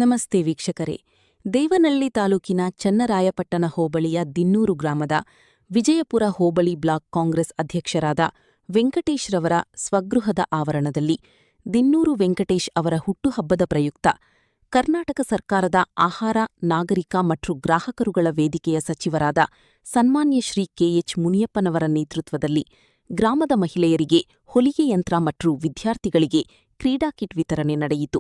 ನಮಸ್ತೆ ವೀಕ್ಷಕರೇ. ದೇವನಹಳ್ಳಿ ತಾಲೂಕಿನ ಚನ್ನರಾಯಪಟ್ಟಣ ಹೋಬಳಿಯ ದಿನ್ನೂರು ಗ್ರಾಮದ ವಿಜಯಪುರ ಹೋಬಳಿ ಬ್ಲಾಕ್ ಕಾಂಗ್ರೆಸ್ ಅಧ್ಯಕ್ಷರಾದ ವೆಂಕಟೇಶ್ ರವರ ಸ್ವಗೃಹದ ಆವರಣದಲ್ಲಿ ದಿನ್ನೂರು ವೆಂಕಟೇಶ್ ಅವರ ಹುಟ್ಟುಹಬ್ಬದ ಪ್ರಯುಕ್ತ ಕರ್ನಾಟಕ ಸರ್ಕಾರದ ಆಹಾರ, ನಾಗರಿಕ ಮತ್ತು ಗ್ರಾಹಕರುಗಳ ವೇದಿಕೆಯ ಸಚಿವರಾದ ಸನ್ಮಾನ್ಯ ಶ್ರೀ ಕೆಎಚ್ ಮುನಿಯಪ್ಪನವರ ನೇತೃತ್ವದಲ್ಲಿ ಗ್ರಾಮದ ಮಹಿಳೆಯರಿಗೆ ಹೊಲಿಗೆ ಯಂತ್ರ ಮತ್ತು ವಿದ್ಯಾರ್ಥಿಗಳಿಗೆ ಕ್ರೀಡಾ ಕಿಟ್ ವಿತರಣೆ ನಡೆಯಿತು.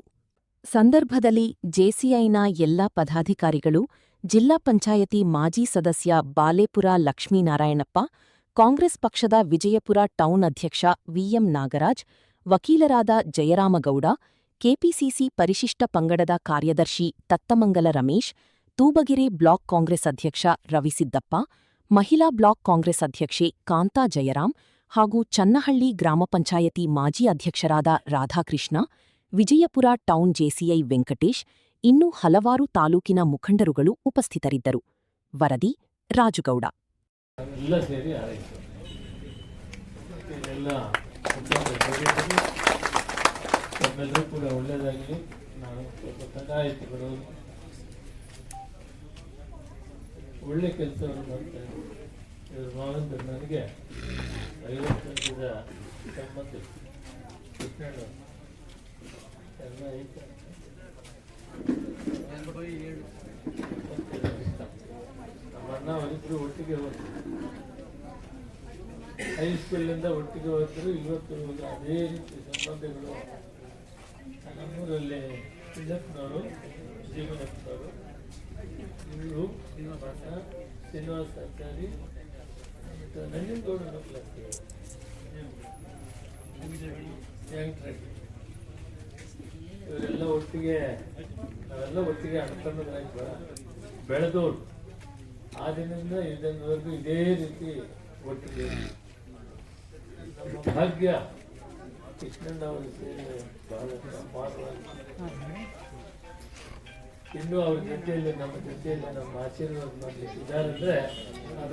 ಸಂದರ್ಭದಲ್ಲಿ ಜೆಸಿಐನ ಎಲ್ಲ ಪದಾಧಿಕಾರಿಗಳು, ಜಿಲ್ಲಾ ಪಂಚಾಯತಿ ಮಾಜಿ ಸದಸ್ಯ ಬಾಲೇಪುರ ಲಕ್ಷ್ಮೀನಾರಾಯಣಪ್ಪ, ಕಾಂಗ್ರೆಸ್ ಪಕ್ಷದ ವಿಜಯಪುರ ಟೌನ್ ಅಧ್ಯಕ್ಷ ವಿಎಂ ನಾಗರಾಜ್, ವಕೀಲರಾದ ಜಯರಾಮಗೌಡ, ಕೆಪಿಸಿಸಿ ಪರಿಶಿಷ್ಟ ಪಂಗಡದ ಕಾರ್ಯದರ್ಶಿ ತತ್ತಮಂಗಲ ರಮೇಶ್, ತೂಬಗೆರೆ ಬ್ಲಾಕ್ ಕಾಂಗ್ರೆಸ್ ಅಧ್ಯಕ್ಷ ರವಿಸಿದ್ದಪ್ಪ, ಮಹಿಳಾ ಬ್ಲಾಕ್ ಕಾಂಗ್ರೆಸ್ ಅಧ್ಯಕ್ಷೆ ಕಾಂತಾ ಜಯರಾಮ್ ಹಾಗೂ ಚನ್ನಹಳ್ಳಿ ಗ್ರಾಮ ಪಂಚಾಯತಿ ಮಾಜಿ ಅಧ್ಯಕ್ಷರಾದ ರಾಧಾಕೃಷ್ಣ, ವಿಜಯಪುರ ಟೌನ್ ಜೆಸಿಐ ವೆಂಕಟೇಶ್, ಇನ್ನೂ ಹಲವಾರು ತಾಲೂಕಿನ ಮುಖಂಡರುಗಳು ಉಪಸ್ಥಿತರಿದ್ದರು. ವರದಿ ರಾಜುಗೌಡ. ಎಲ್ಲ ಸೇರಿ ಆಯಿತು. ಎಲ್ಲ ನಮ್ಮೆಲ್ಲರೂ ಕೂಡ ಒಳ್ಳೆಯದಾಗಲಿ. ನಾನು ಸ್ವಲ್ಪ ತಗಾಯಿತಿಗಳು ಒಳ್ಳೆ ಕೆಲಸವನ್ನು ಮಾಡ್ತೇನೆ. ಇವ್ರ ಮಾವಂತರು ನನಗೆ 50 ವರ್ಷದ ಸಂಬಂಧ ಕೃಷ್ಣ ನಮ್ಮನ್ನ ಅವರಿಬ್ರು ಒಟ್ಟಿಗೆ ಹೋದ್ರು. ಹೈಸ್ಕೂಲಿಂದ ಒಟ್ಟಿಗೆ ಹೋದ್ರು. ಇವತ್ತು ಅದೇ ರೀತಿ ಸಂಬಂಧಗಳು. ನಮ್ಮೂರಲ್ಲಿ ಸಿದ್ದಪ್ಪನವರು, ಜೀವನಪ್ಪನವರು, ಇವರು ಶ್ರೀನಿವಾಸ ಆಚಾರಿ ಮತ್ತು ನಂಜನಗೌಡ ವೆಂಕಟರೆಡ್ಡಿ, ಇವರೆಲ್ಲ ಒಟ್ಟಿಗೆ ನಾವೆಲ್ಲ ಒಟ್ಟಿಗೆ ಅಣ್ತಮ್ಮರಾಗಿ ಬೆಳೆದವರು. ಆ ದಿನದಿಂದ ಇದನ್ನವರೆಗೂ ಇದೇ ರೀತಿ ಒಟ್ಟಿಗೆ. ನಮ್ಮ ಭಾಗ್ಯ ಕೃಷ್ಣಣ್ಣ ಅವರು ಸೇರಿ ಬಹಳ ಇನ್ನೂ ಅವ್ರ ಜೊತೆಯಲ್ಲಿ ನಮ್ಮ ಜೊತೆಯಲ್ಲಿ ನಮ್ಮ ಆಶೀರ್ವಾದ ಮಾಡಲಿಕ್ಕೆ ಇದ್ದಾರಂದ್ರೆ ಅದು